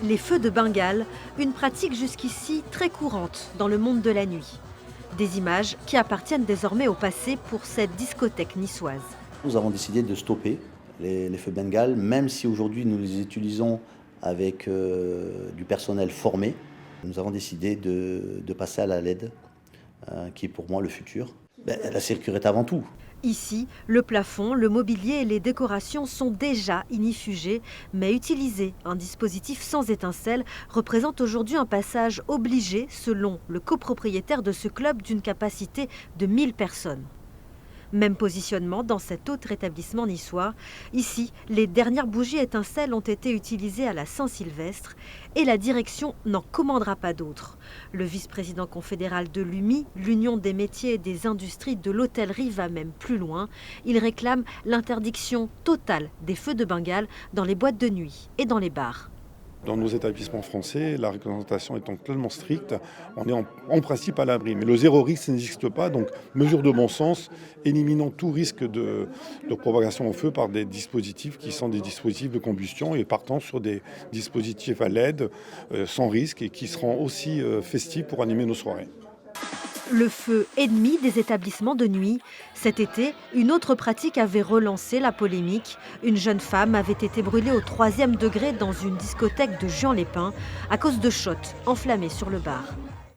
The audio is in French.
Les feux de Bengale, une pratique jusqu'ici très courante dans le monde de la nuit. Des images qui appartiennent désormais au passé pour cette discothèque niçoise. Nous avons décidé de stopper les feux Bengale, même si aujourd'hui nous les utilisons avec du personnel formé. Nous avons décidé de passer à la LED, qui est pour moi le futur. La sécurité avant tout. Ici, le plafond, le mobilier et les décorations sont déjà ignifugés, mais utiliser un dispositif sans étincelle représente aujourd'hui un passage obligé selon le copropriétaire de ce club d'une capacité de 1000 personnes. Même positionnement dans cet autre établissement niçois. Ici, les dernières bougies étincelles ont été utilisées à la Saint-Sylvestre et la direction n'en commandera pas d'autres. Le vice-président confédéral de l'UMI, l'Union des métiers et des industries de l'hôtellerie, va même plus loin. Il réclame l'interdiction totale des feux de Bengale dans les boîtes de nuit et dans les bars. Dans nos établissements français, la réglementation étant tellement stricte, on est en principe à l'abri. Mais le zéro risque n'existe pas, donc mesure de bon sens, éliminant tout risque de propagation au feu par des dispositifs qui sont des dispositifs de combustion et partant sur des dispositifs à LED sans risque et qui seront aussi festifs pour animer nos soirées. Le feu ennemi des établissements de nuit. Cet été, une autre pratique avait relancé la polémique. Une jeune femme avait été brûlée au 3e degré dans une discothèque de Juan-les-Pins à cause de shots enflammés sur le bar.